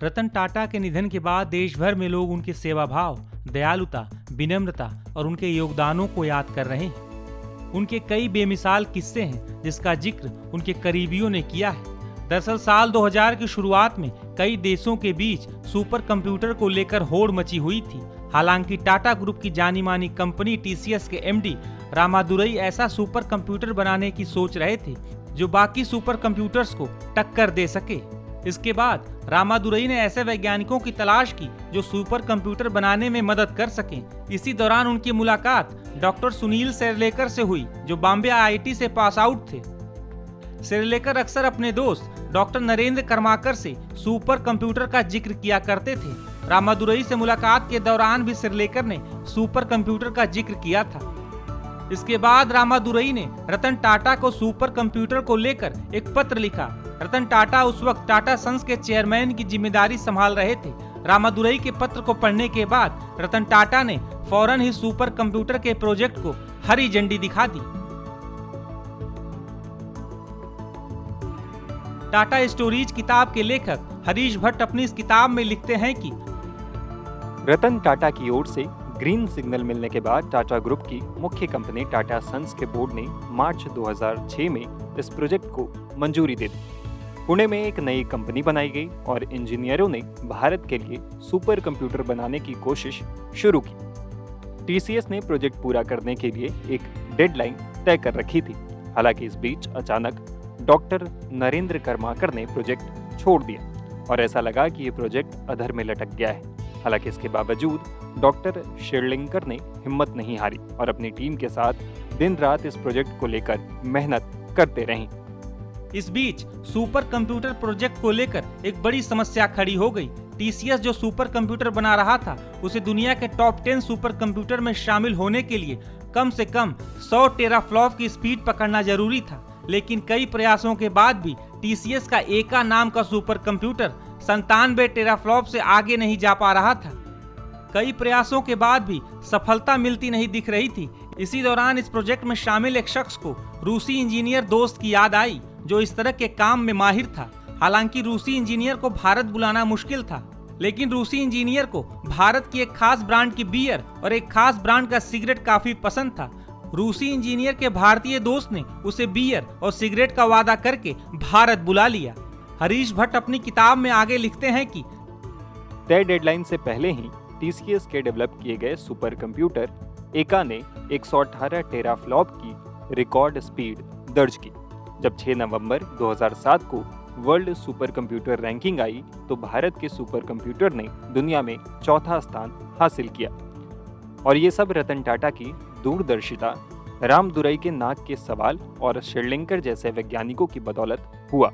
रतन टाटा के निधन के बाद देश भर में लोग उनके सेवा भाव, दयालुता, विनम्रता और उनके योगदानों को याद कर रहे हैं। उनके कई बेमिसाल किस्से हैं जिसका जिक्र उनके करीबियों ने किया है। दरअसल साल 2000 की शुरुआत में कई देशों के बीच सुपर कंप्यूटर को लेकर होड़ मची हुई थी। हालांकि टाटा ग्रुप की जानी मानी कंपनी टीसीएस के एमडी रामादुरई ऐसा सुपर कंप्यूटर बनाने की सोच रहे थे जो बाकी सुपर कंप्यूटर्स को टक्कर दे सके। इसके बाद रामादुरई ने ऐसे वैज्ञानिकों की तलाश की जो सुपर कंप्यूटर बनाने में मदद कर सकें। इसी दौरान उनकी मुलाकात डॉक्टर सुनील सेरलेकर से हुई जो बॉम्बे आईआईटी से पास आउट थे। सेरलेकर अक्सर अपने दोस्त डॉक्टर नरेंद्र कर्माकर से सुपर कंप्यूटर का जिक्र किया करते थे। रामादुरई से मुलाकात के दौरान भी सेरलेकर ने सुपर कंप्यूटर का जिक्र किया था। इसके बाद रामादुरई ने रतन टाटा को सुपर कंप्यूटर को लेकर एक पत्र लिखा। रतन टाटा उस वक्त टाटा सन्स के चेयरमैन की जिम्मेदारी संभाल रहे थे। रामादुरई के पत्र को पढ़ने के बाद रतन टाटा ने फौरन ही सुपर कंप्यूटर के प्रोजेक्ट को हरी झंडी दिखा दी। टाटा स्टोरीज किताब के लेखक हरीश भट्ट अपनी इस किताब में लिखते हैं कि रतन टाटा की ओर से ग्रीन सिग्नल मिलने के बाद टाटा ग्रुप की मुख्य कंपनी टाटा सन्स के बोर्ड ने मार्च 2006 में इस प्रोजेक्ट को मंजूरी दे दी। पुणे में एक नई कंपनी बनाई गई और इंजीनियरों ने भारत के लिए सुपर कंप्यूटर बनाने की कोशिश शुरू की। टीसीएस ने प्रोजेक्ट पूरा करने के लिए एक डेडलाइन तय कर रखी थी। हालांकि इस बीच अचानक डॉक्टर नरेंद्र कर्माकर ने प्रोजेक्ट छोड़ दिया और ऐसा लगा कि ये प्रोजेक्ट अधर में लटक गया है। हालांकि इसके बावजूद डॉक्टर शेरलिंकर ने हिम्मत नहीं हारी और अपनी टीम के साथ दिन रात इस प्रोजेक्ट को लेकर मेहनत करते रहे। इस बीच सुपर कंप्यूटर प्रोजेक्ट को लेकर एक बड़ी समस्या खड़ी हो गई। टीसीएस जो सुपर कंप्यूटर बना रहा था उसे दुनिया के टॉप 10 सुपर कंप्यूटर में शामिल होने के लिए कम से कम 100 टेराफ्लॉप की स्पीड पकड़ना जरूरी था। लेकिन कई प्रयासों के बाद भी टीसीएस का एका नाम का सुपर कंप्यूटर 97 टेराफ्लॉप से आगे नहीं जा पा रहा था। कई प्रयासों के बाद भी सफलता मिलती नहीं दिख रही थी। इसी दौरान इस प्रोजेक्ट में शामिल एक शख्स को रूसी इंजीनियर दोस्त की याद आई जो इस तरह के काम में माहिर था। हालांकि रूसी इंजीनियर को भारत बुलाना मुश्किल था, लेकिन रूसी इंजीनियर को भारत की एक खास ब्रांड की बियर और एक खास ब्रांड का सिगरेट काफी पसंद था। रूसी इंजीनियर के भारतीय दोस्त ने उसे बियर और सिगरेट का वादा करके भारत बुला लिया। हरीश भट्ट अपनी किताब में आगे लिखते हैं कि तय डेडलाइन से पहले ही टीसीएस के डेवलप किए गए सुपर कंप्यूटर एका ने 118 टेराफ्लॉप की रिकॉर्ड स्पीड दर्ज की। जब 6 नवंबर 2007 को वर्ल्ड सुपर कंप्यूटर रैंकिंग आई तो भारत के सुपर कंप्यूटर ने दुनिया में चौथा स्थान हासिल किया। और ये सब रतन टाटा की दूरदर्शिता, रामदुरई के नाक के सवाल और शेरलिंकर जैसे वैज्ञानिकों की बदौलत हुआ।